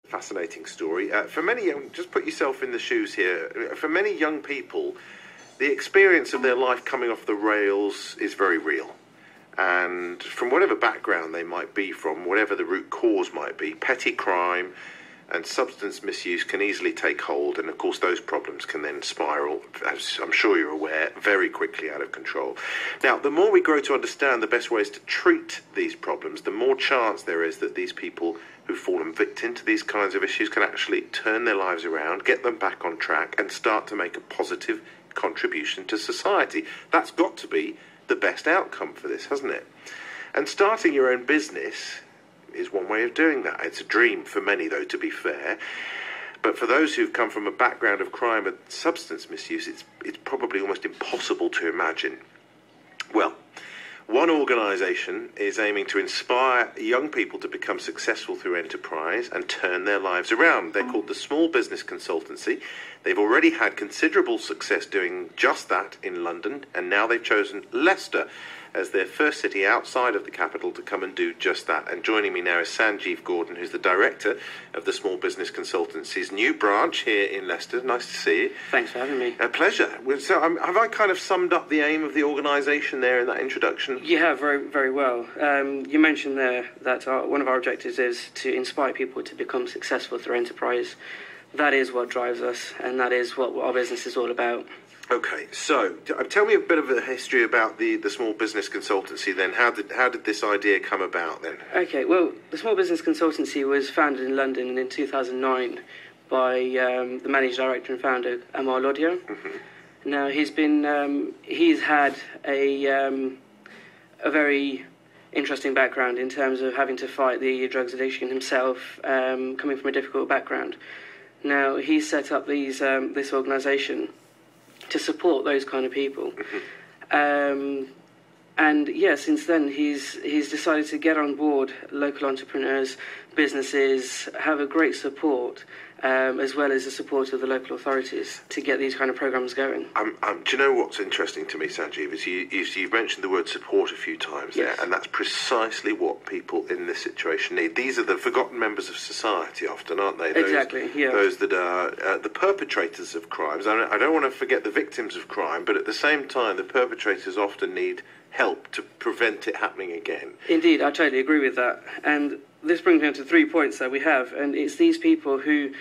Fascinating story. For many young, just put yourself in the shoes here. For many young people, the experience of their life coming off the rails is very real. And from whatever background they might be from, whatever the root cause might be, petty crime and substance misuse can easily take hold. And of course, those problems can then spiral, as I'm sure you're aware, very quickly out of control. Now, the more we grow to understand the best ways to treat these problems, the more chance there is that these people who've fallen victim to these kinds of issues can actually turn their lives around, get them back on track, and start to make a positive contribution to society. That's got to be the best outcome for this, hasn't it? And starting your own business is one way of doing that. It's a dream for many, though, to be fair. But for those who've come from a background of crime and substance misuse, it's probably almost impossible to imagine. Well, one organisation is aiming to inspire young people to become successful through enterprise and turn their lives around. They're called the Small Business Consultancy. They've already had considerable success doing just that in London, and now they've chosen Leicester as their first city outside of the capital to come and do just that. And joining me now is Sanjeev Gordon, who's the director of the Small Business Consultancy's new branch here in Leicester. Nice to see you. Thanks for having me. A pleasure. So have I kind of summed up the aim of the organisation there in that introduction? You have, very, very well. You mentioned there that one of our objectives is to inspire people to become successful through enterprise. That is what drives us, and that is what our business is all about. Okay, so tell me a bit of a history about the Small Business Consultancy then. How did this idea come about then? Okay, well, the Small Business Consultancy was founded in London in 2009 by the managing director and founder, Amar Lodhia. Mm-hmm. Now, he's had a very interesting background in terms of having to fight the drugs addiction himself, coming from a difficult background. Now, he set up this organisation to support those kind of people. Mm-hmm. And yeah, since then he's decided to get on board local entrepreneurs, businesses, have a great support, as well as the support of the local authorities to get these kind of programs going. Do you know what's interesting to me, Sanjeev, is you've mentioned the word support a few times there, yes. And that's precisely what people in this situation need. These are the forgotten members of society often, aren't they? Exactly, yeah. Those that are the perpetrators of crimes. I don't want to forget the victims of crime, but at the same time, the perpetrators often need help to prevent it happening again. Indeed, I totally agree with that. And this brings me on to 3 points that we have, and it's these people who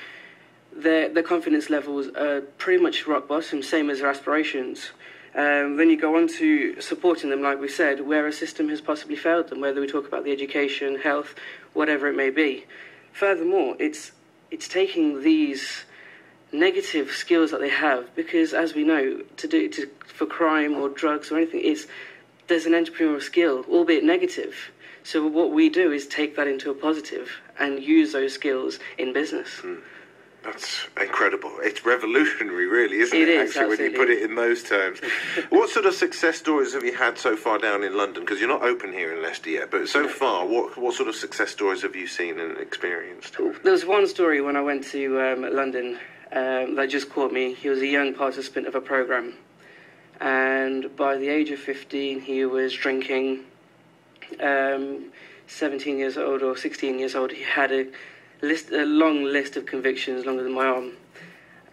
their confidence levels are pretty much rock bottom, same as their aspirations. Then you go on to supporting them, like we said, where a system has possibly failed them, whether we talk about the education, health, whatever it may be. Furthermore, it's taking these negative skills that they have, because as we know, for crime or drugs or anything, there's an entrepreneurial skill, albeit negative. So what we do is take that into a positive and use those skills in business. That's incredible. It's revolutionary, really, isn't it? It is, actually, when you put it in those terms. What sort of success stories have you had so far down in London? Because you're not open here in Leicester yet, but so far, what sort of success stories have you seen and experienced? There was one story when I went to London that just caught me. He was a young participant of a programme, and by the age of 15, he was drinking. 17 years old or 16 years old, he had a long list of convictions, longer than my arm.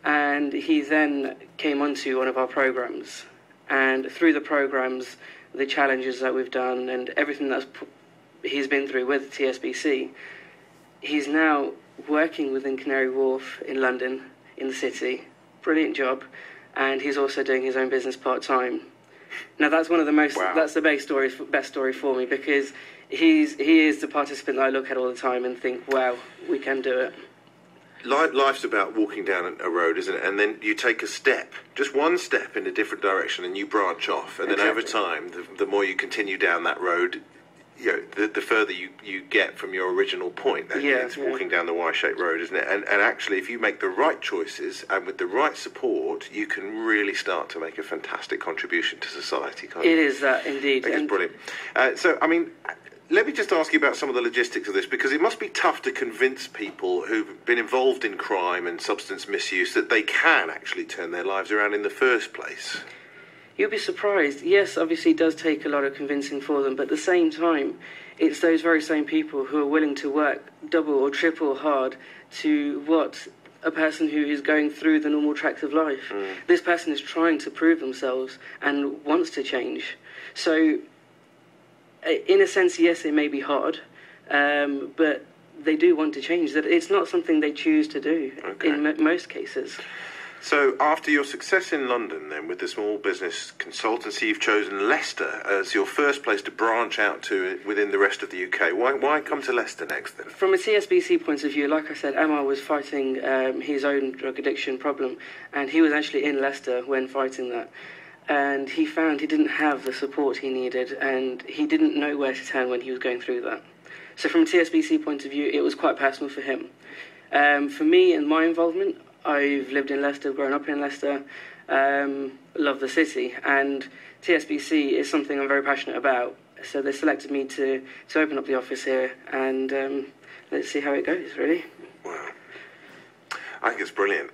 And he then came onto one of our programs. And through the programs, the challenges that we've done and everything he's been through with TSBC, he's now working within Canary Wharf in London, in the city. Brilliant job. And he's also doing his own business part-time. Now that's one of the most. Wow. That's the best story for me, because he is the participant that I look at all the time and think, wow, we can do it. Life's about walking down a road, isn't it? And then you take a step, just one step in a different direction, and you branch off. And then over time, the more you continue down that road, the further you get from your original point. It's walking down the Y-shaped road, isn't it? And actually, if you make the right choices and with the right support, you can really start to make a fantastic contribution to society. Can't you? It is that, indeed. It's brilliant. So, I mean, let me just ask you about some of the logistics of this, because it must be tough to convince people who've been involved in crime and substance misuse that they can actually turn their lives around in the first place. You'll be surprised. Yes, obviously it does take a lot of convincing for them, but at the same time, it's those very same people who are willing to work double or triple hard to what a person who is going through the normal tracks of life. This person is trying to prove themselves and wants to change. So, in a sense, yes, it may be hard, but they do want to change. That it's not something they choose to do in most cases. So after your success in London, then, with the small business consultancy, you've chosen Leicester as your first place to branch out to within the rest of the UK. Why come to Leicester next, then? From a TSBC point of view, like I said, Amar was fighting his own drug addiction problem, and he was actually in Leicester when fighting that. And he found he didn't have the support he needed, and he didn't know where to turn when he was going through that. So from a TSBC point of view, it was quite personal for him. For me and my involvement, I've lived in Leicester, grown up in Leicester, love the city, and TSBC is something I'm very passionate about. So they selected me to open up the office here, and let's see how it goes, really. Wow. I think it's brilliant.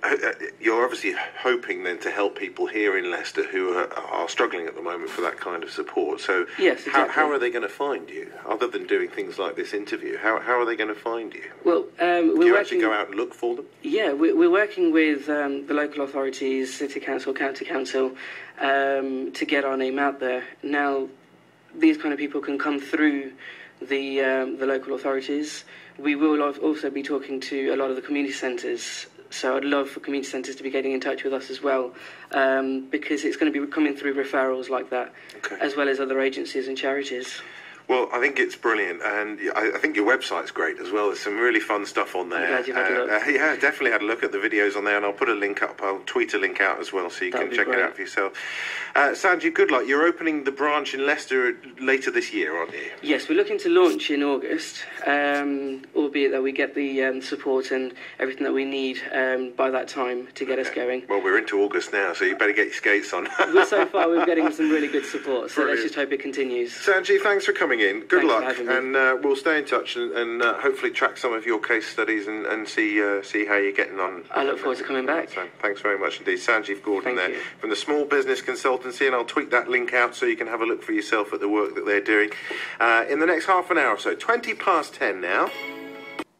You're obviously hoping then to help people here in Leicester who are struggling at the moment for that kind of support. So yes, exactly. How are they going to find you, other than doing things like this interview? How are they going to find you? Well, do you actually go out and look for them? Yeah, we're working with the local authorities, city council, county council, to get our name out there. Now, these kind of people can come through the local authorities. We will also be talking to a lot of the community centres. So I'd love for community centres to be getting in touch with us as well, because it's going to be coming through referrals like that, as well as other agencies and charities. Well, I think it's brilliant, and I think your website's great as well. There's some really fun stuff on there. I'm glad you've had a look. Yeah, definitely had a look at the videos on there, and I'll put a link up. I'll tweet a link out as well, so you can check it out for yourself. Sanjeev, good luck. You're opening the branch in Leicester later this year, aren't you? Yes, we're looking to launch in August, albeit that we get the support and everything that we need by that time to get us going. Well, we're into August now, so you better get your skates on. So far, we're getting some really good support, so let's just hope it continues. Sanjeev, thanks for coming in. Good luck, and we'll stay in touch and hopefully track some of your case studies and see how you're getting on. I look forward to coming back. So, thanks very much indeed. Sanjeev Gordon Thank you. from the Small Business Consultancy, and I'll tweet that link out so you can have a look for yourself at the work that they're doing in the next half an hour or so. 10 now.